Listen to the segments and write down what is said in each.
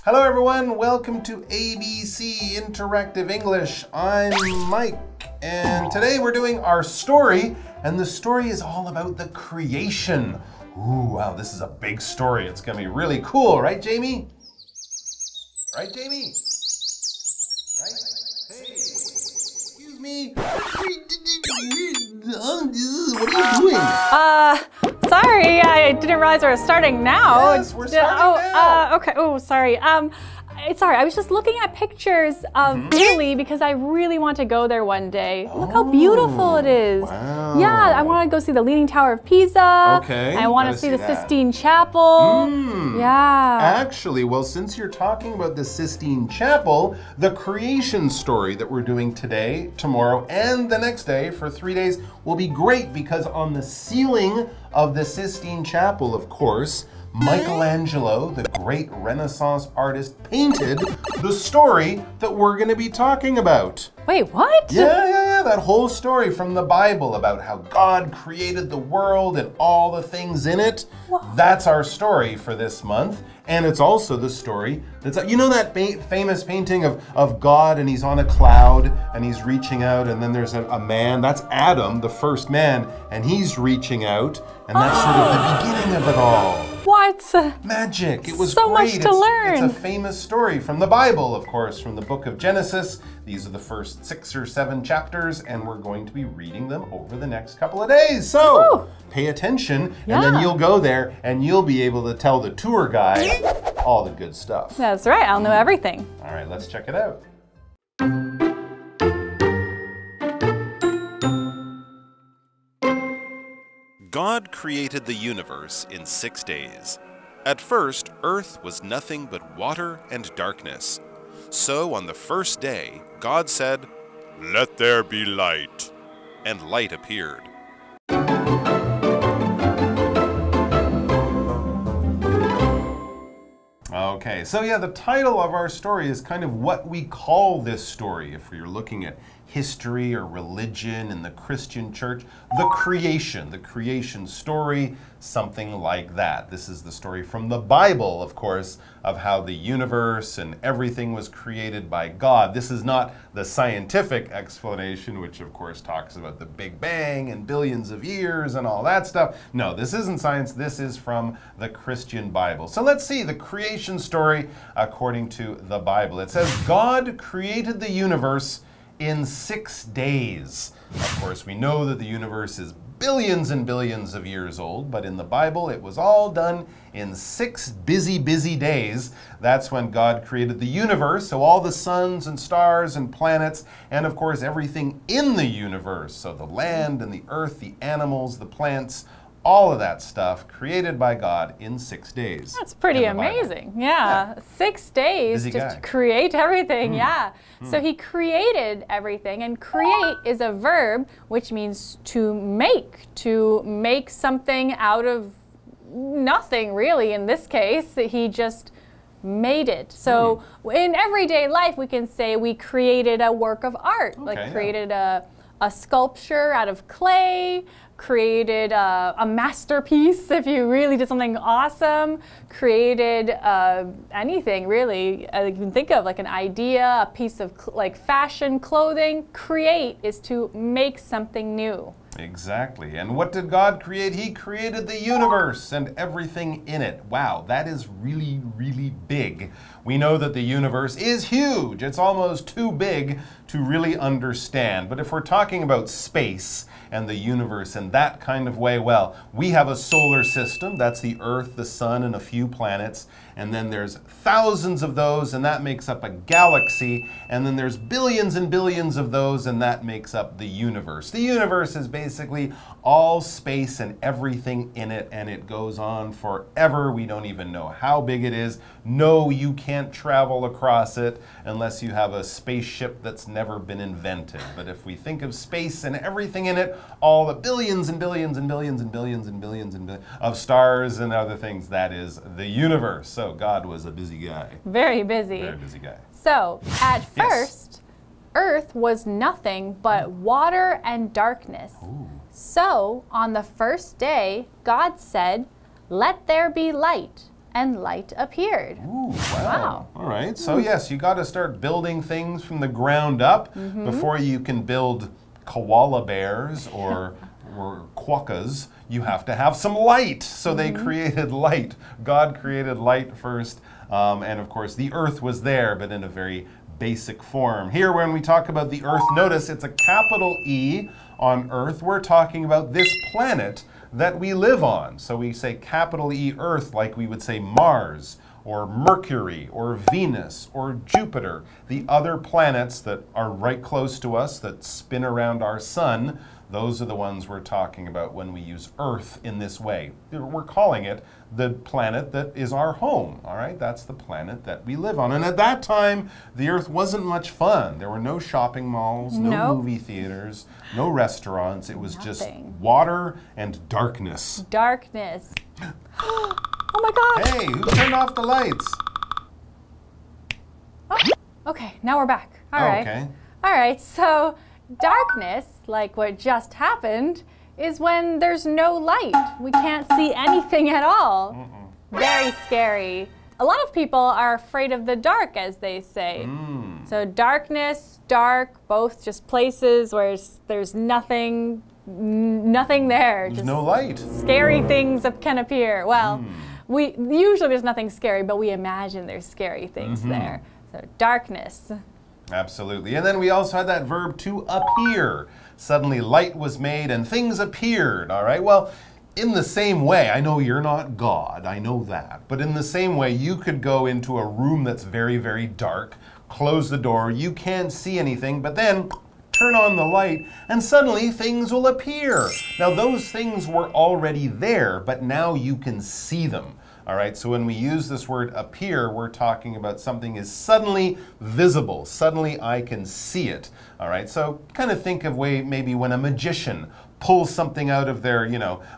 Hello everyone, welcome to ABC Interactive English. I'm Mike, and today we're doing our story, and the story is all about the creation. Ooh, wow, this is a big story. It's gonna be really cool, right, Jamie? Right, Jamie? Right? Hey, excuse me. What are you doing? Sorry, I didn't realize we were starting now. Yes, we're starting now. Okay. Oh, sorry. Sorry, I was just looking at pictures of Italy because I really want to go there one day. Look how beautiful it is. Wow. Yeah, I want to go see the Leaning Tower of Pisa. Okay. I want to see the Sistine Chapel. Yeah. Actually, well, since you're talking about the Sistine Chapel, the creation story that we're doing today, tomorrow, and the next day for 3 days will be great because on the ceiling of the Sistine Chapel, of course, Michelangelo, the great Renaissance artist, painted the story that we're going to be talking about. Wait, what? Yeah, that whole story from the Bible about how God created the world and all the things in it. Whoa. That's our story for this month. And it's also the story that's, you know that famous painting of God and he's on a cloud and he's reaching out and then there's a man, that's Adam, the first man, and he's reaching out and that's sort of the beginning of it all. What? Magic. It was so great. Much to learn. It's a famous story from the Bible, of course, from the book of Genesis. These are the first 6 or 7 chapters, and we're going to be reading them over the next couple of days. So pay attention, and then you'll go there, and you'll be able to tell the tour guide all the good stuff. That's right. I'll know everything. All right, let's check it out. God created the universe in 6 days. At first, Earth was nothing but water and darkness. So on the first day, God said, "Let there be light," and light appeared. Okay, so yeah, the title of our story is kind of what we call this story if you're looking at history or religion in the Christian church. The creation story, something like that. This is the story from the Bible, of course, of how the universe and everything was created by God. This is not the scientific explanation, which of course talks about the Big Bang and billions of years and all that stuff. No, this isn't science. This is from the Christian Bible. So let's see the creation story according to the Bible. It says, God created the universe in 6 days. Of course, we know that the universe is billions and billions of years old, but in the Bible, it was all done in 6 busy days. That's when God created the universe, so all the suns and stars and planets, and of course, everything in the universe. So the land and the earth, the animals, the plants, all of that stuff created by God in 6 days. That's pretty amazing. Yeah. 6 days just to create everything. So he created everything, and create is a verb which means to make something out of nothing, really. In this case, he just made it. So in everyday life, we can say we created a work of art, created a sculpture out of clay, created a masterpiece if you really did something awesome, created anything really you can think of, like an idea, a piece of like fashion, clothing. Create is to make something new. Exactly. And what did God create? He created the universe and everything in it. Wow, that is really, really big. We know that the universe is huge. It's almost too big to really understand. But if we're talking about space and the universe in that kind of way, well, we have a solar system. That's the Earth, the Sun, and a few planets. And then there's thousands of those, and that makes up a galaxy. And then there's billions and billions of those, and that makes up the universe. The universe is basically all space and everything in it, and it goes on forever. We don't even know how big it is. No, you can't travel across it unless you have a spaceship that's never been invented. But if we think of space and everything in it, all the billions and billions and billions and billions and billions and billions of stars and other things, that is the universe. So God was a busy guy. Very busy. Very busy guy. So at first, Earth was nothing but water and darkness. Ooh. So on the first day, God said, "Let there be light." and light appeared. Ooh, wow. All right. So yes, you got to start building things from the ground up before you can build koala bears or quokkas. You have to have some light. So they created light. God created light first. And of course, the earth was there, but in a very basic form. Here, when we talk about the earth, notice it's a capital E on Earth. We're talking about this planet that we live on. So we say capital E Earth like we would say Mars or Mercury or Venus or Jupiter. The other planets that are right close to us that spin around our sun, those are the ones we're talking about when we use Earth in this way. We're calling it the planet that is our home, all right? That's the planet that we live on. And at that time, the Earth wasn't much fun. There were no shopping malls, no movie theaters, no restaurants. It was just water and darkness. Darkness. Oh my gosh. Hey, who turned off the lights? Oh, okay, now we're back. All right. Okay. All right, so darkness, like what just happened, is when there's no light. We can't see anything at all. Very scary. A lot of people are afraid of the dark, as they say. So darkness, dark, both just places where there's nothing there. There's just no light. Scary things can appear. Well, usually there's nothing scary, but we imagine there's scary things there. So darkness. Absolutely. And then we also had that verb to appear. Suddenly light was made and things appeared, all right? Well, in the same way, I know you're not God, I know that, but in the same way, you could go into a room that's very, very dark, close the door, you can't see anything, but then turn on the light, and suddenly things will appear. Now, those things were already there, but now you can see them. All right, so when we use this word appear, we're talking about something is suddenly visible. Suddenly I can see it. All right, so kind of think of maybe when a magician pulls something out of their,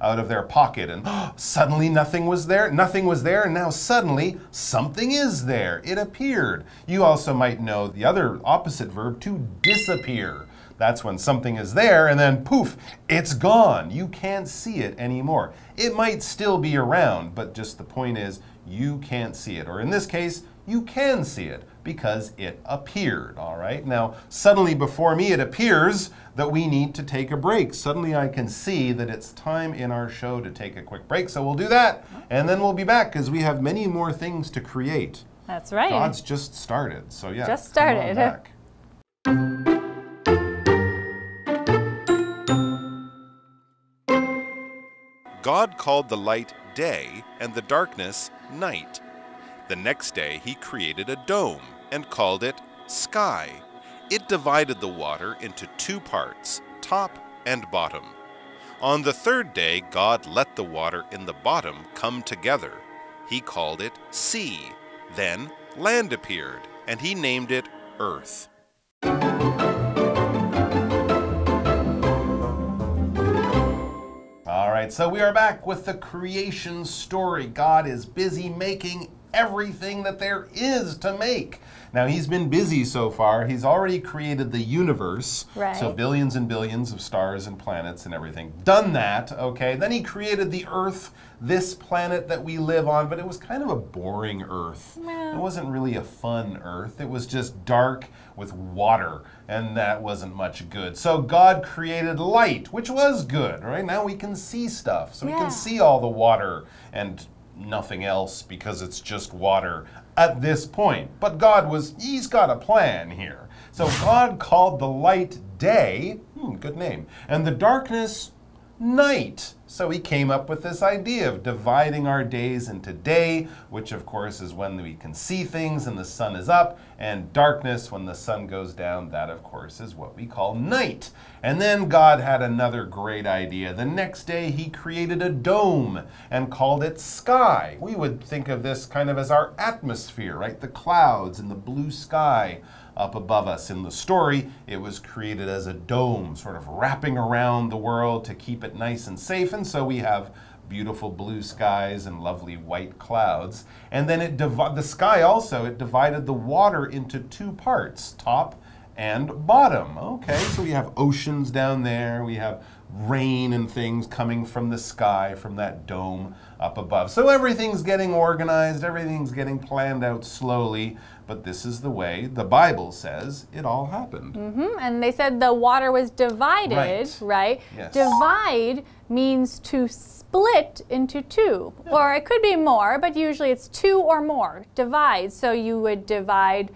out of their pocket and suddenly nothing was there, and now suddenly something is there. It appeared. You also might know the other opposite verb, to disappear. That's when something is there and then poof, it's gone. You can't see it anymore. It might still be around, but just the point is you can't see it. Or in this case, you can see it because it appeared, all right? Now, suddenly before me it appears that we need to take a break. Suddenly I can see that it's time in our show to take a quick break, so we'll do that. And then we'll be back because we have many more things to create. That's right. God's just started, so yeah. Just started. Come on back. God called the light day and the darkness night. The next day he created a dome and called it sky. It divided the water into two parts, top and bottom. On the third day God let the water in the bottom come together. He called it sea. Then land appeared, and he named it earth. So we are back with the creation story. God is busy making everything that there is to make. Now, he's been busy so far. He's already created the universe. Right. So billions and billions of stars and planets and everything. Done that, okay. Then he created the earth, this planet that we live on, but it was kind of a boring earth. It wasn't really a fun earth. It was just dark with water, and that wasn't much good. So God created light, which was good, right? Now we can see stuff. So we can see all the water and nothing else because it's just water at this point. But he's got a plan here. So God called the light day, good name, and the darkness night. So he came up with this idea of dividing our days into day, which of course is when we can see things and the sun is up, and darkness when the sun goes down. That of course is what we call night. And then God had another great idea. The next day he created a dome and called it sky. We would think of this kind of as our atmosphere, right? The clouds and the blue sky up above us. In the story, it was created as a dome, sort of wrapping around the world to keep it nice and safe. And so we have beautiful blue skies and lovely white clouds. And then the sky also, it divided the water into two parts, top and bottom. Okay, so we have oceans down there. We have rain and things coming from the sky, from that dome up above. So everything's getting organized, everything's getting planned out slowly, but this is the way the Bible says it all happened. And they said the water was divided, right? Yes. Divide means to split into two, or it could be more, but usually it's two or more. Divide, so you would divide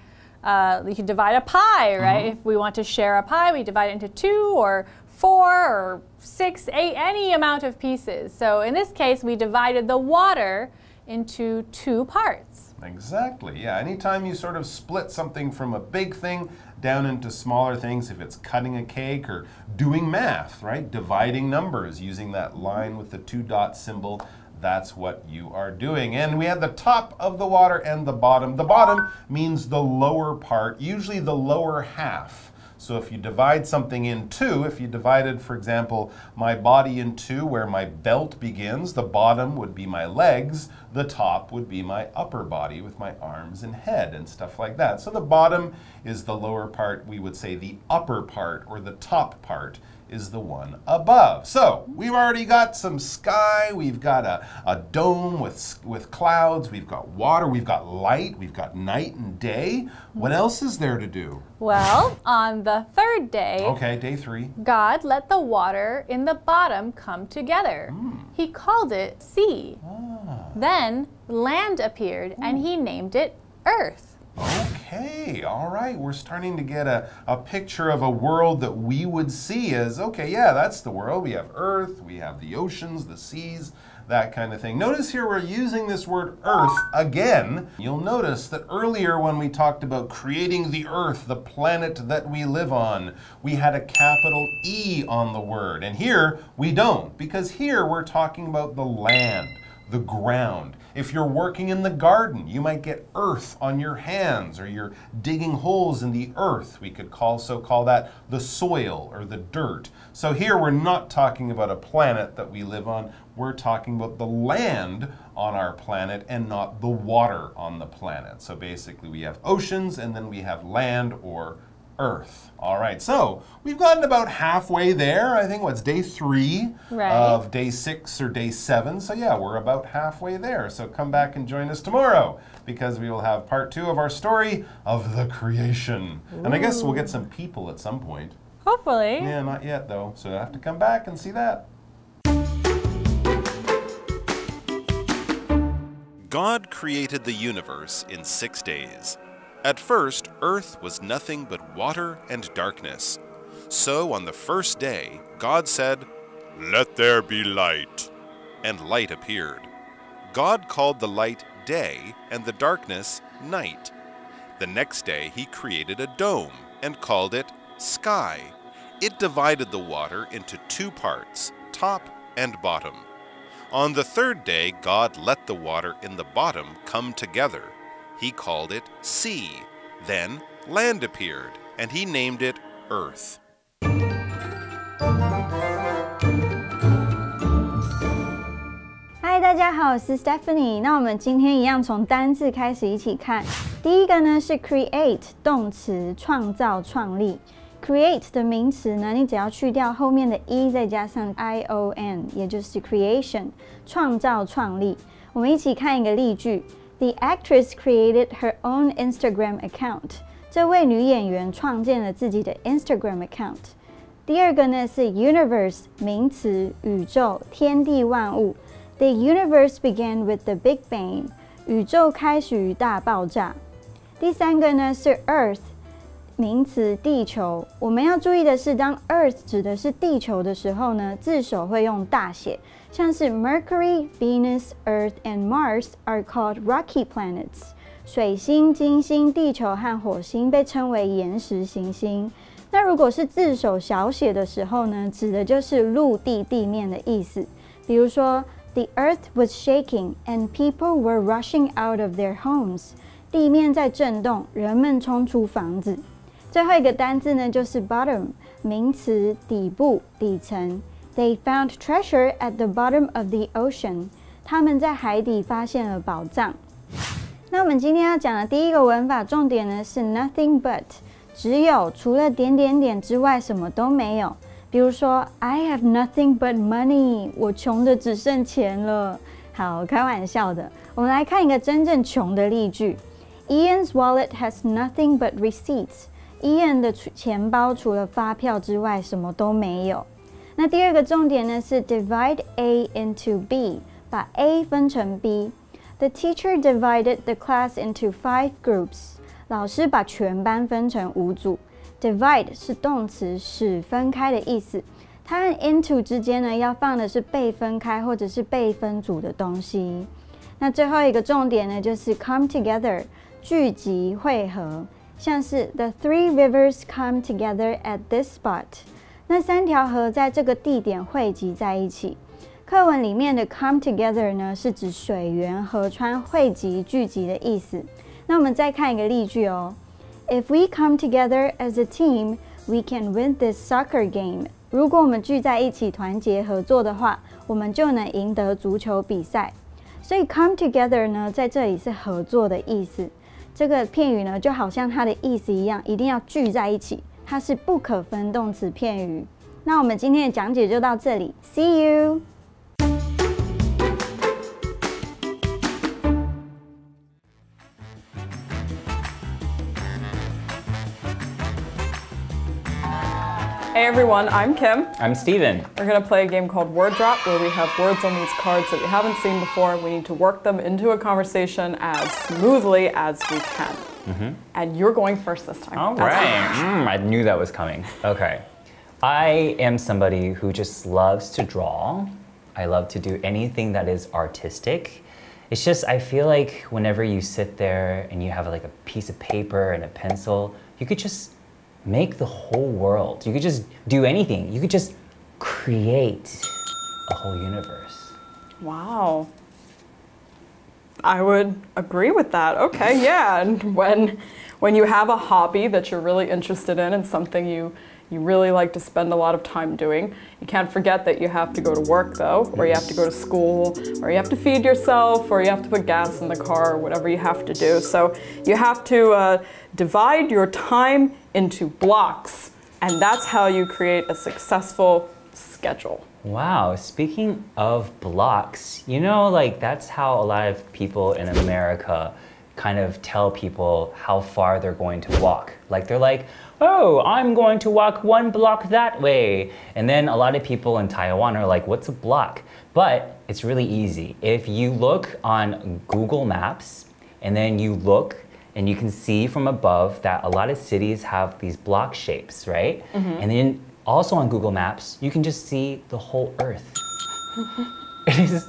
you could divide a pie, right? If we want to share a pie, we divide it into 2 or 4 or 6, 8, any amount of pieces. So in this case, we divided the water into 2 parts. Exactly, yeah. Anytime you sort of split something from a big thing down into smaller things, if it's cutting a cake or doing math, right? Dividing numbers using that line with the 2 dot symbol. That's what you are doing. And we had the top of the water and the bottom. The bottom means the lower part, usually the lower half. So if you divide something in 2, if you divided, for example, my body in 2 where my belt begins, the bottom would be my legs, the top would be my upper body with my arms and head and stuff like that. So the bottom is the lower part. We would say the upper part or the top part is the one above. So we've already got some sky, we've got a dome with clouds, we've got water, we've got light, we've got night and day. What else is there to do? Well, on the 3rd day, okay, day 3, God let the water in the bottom come together. He called it sea. Then land appeared and he named it earth. Okay, all right. We're starting to get a picture of a world that we would see as, okay, yeah, that's the world. We have earth, we have the oceans, the seas, that kind of thing. Notice here we're using this word earth again. You'll notice that earlier when we talked about creating the earth, the planet that we live on, we had a capital E on the word. And here we don't, because here we're talking about the land, the ground. If you're working in the garden, you might get earth on your hands, or you're digging holes in the earth. We could also call that the soil or the dirt. So here we're not talking about a planet that we live on. We're talking about the land on our planet and not the water on the planet. So basically we have oceans and then we have land or earth. All right, so we've gotten about halfway there. I think what's day 3 of day 6 or day 7. So yeah, we're about halfway there. So come back and join us tomorrow because we will have part 2 of our story of the creation. And I guess we'll get some people at some point. Hopefully. Yeah, not yet though. So I have to come back and see that. God created the universe in 6 days. At first, earth was nothing but water and darkness. So on the first day, God said, "Let there be light." And light appeared. God called the light day and the darkness night. The next day, he created a dome and called it sky. It divided the water into 2 parts, top and bottom. On the 3rd day, God let the water in the bottom come together. He called it sea. Then land appeared, and he named it earth. Hi， 大家好，我是 Stephanie。那我们今天一样从单字开始一起看。第一个呢是 create 动词，创造、创立。create 的名词呢，你只要去掉后面的 e， 再加上 ion， 也就是 creation， 创造、创立。我们一起看一个例句。The actress created her own Instagram account. 这位女演员创建了自己的 Instagram account. 第二个呢是 universe 名词，宇宙、天地万物。The universe began with the Big Bang. 宇宙开始于大爆炸。第三个呢是 earth 名词，地球。我们要注意的是，当 earth 指的是地球的时候呢，字首会用大写。像是 Mercury, Venus, Earth, and Mars are called rocky planets. 水星、金星、地球和火星被称为岩石行星。那如果是字首小写的时候呢，指的就是陆地、地面的意思。比如说 The earth was shaking and people were rushing out of their homes. 地面在震动，人们冲出房子。最后一个单字呢，就是 bottom 名词，底部、底层。They found treasure at the bottom of the ocean. 他们在海底发现了宝藏。那我们今天要讲的第一个文法重点呢是 nothing but，只有除了点点点之外什么都没有。比如说 I have nothing but money， 我穷的只剩钱了。好，开玩笑的。我们来看一个真正穷的例句。Ian's wallet has nothing but receipts。Ian 的钱包除了发票之外什么都没有。那第二个重点呢是 divide A into B， 把 A 分成 B。The teacher divided the class into 5 groups。老师把全班分成5组。Divide 是动词，使分开的意思。它和 into 之间呢，要放的是被分开或者是被分组的东西。那最后一个重点呢，就是 come together， 聚集、汇合。像是 The 3 rivers come together at this spot。那3条河在这个地点汇集在一起。课文里面的 come together 呢，是指水源、河川汇集、聚集的意思。那我们再看一个例句哦。If we come together as a team, we can win this soccer game。如果我们聚在一起，团结合作的话，我们就能赢得足球比赛。所以 come together 呢，在这里是合作的意思。这个片语呢，就好像它的意思一样，一定要聚在一起，它是不可分动词片语。那我们今天的讲解就到这里 ，See you。Hey everyone, I'm Kim. I'm Stephen. We're going to play a game called Word Drop, where we have words on these cards that we haven't seen before. We need to work them into a conversation as smoothly as we can. And you're going first this time. All right. I knew that was coming. Okay. I am somebody who just loves to draw. I love to do anything that is artistic. It's just, I feel like whenever you sit there and you have like a piece of paper and a pencil, you could just make the whole world. You could just do anything. You could just create a whole universe. Wow. I would agree with that. Okay, yeah. And when you have a hobby that you're really interested in and something you really like to spend a lot of time doing, you can't forget that you have to go to work though, or you have to go to school, or you have to feed yourself, or you have to put gas in the car, or whatever you have to do. So you have to divide your time into blocks, and that's how you create a successful schedule. Wow, speaking of blocks, you know, like that's how a lot of people in America kind of tell people how far they're going to walk. Like they're like, oh, I'm going to walk 1 block that way. And then a lot of people in Taiwan are like, what's a block? But it's really easy. If you look on Google Maps and then you look and you can see from above that a lot of cities have these block shapes, right? And then also on Google Maps, you can just see the whole Earth. It is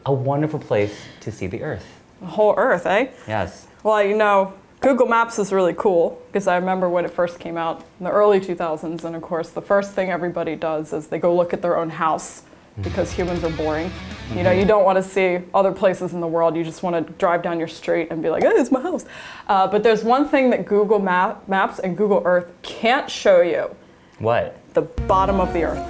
a wonderful place to see the Earth. The whole Earth, eh? Yes. Well, you know, Google Maps is really cool because I remember when it first came out in the early 2000s, and of course the first thing everybody does is they go look at their own house because humans are boring. You know, you don't want to see other places in the world, you just want to drive down your street and be like, hey, it's my house. But there's one thing that Google Maps and Google Earth can't show you. What? The bottom of the Earth.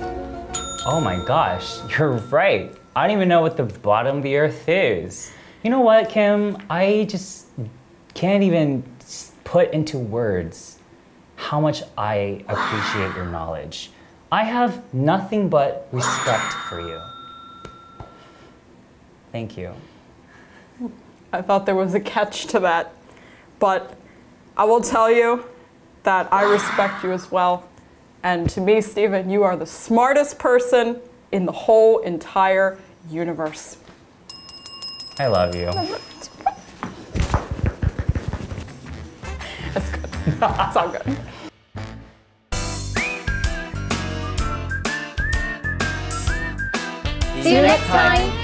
Oh my gosh, you're right. I don't even know what the bottom of the Earth is. You know what, Kim? I just can't even put into words how much I appreciate your knowledge. I have nothing but respect for you. Thank you. I thought there was a catch to that, but I will tell you that I respect you as well. And to me, Stephen, you are the smartest person in the whole entire universe. I love you. That's good. It's all good. See you next time.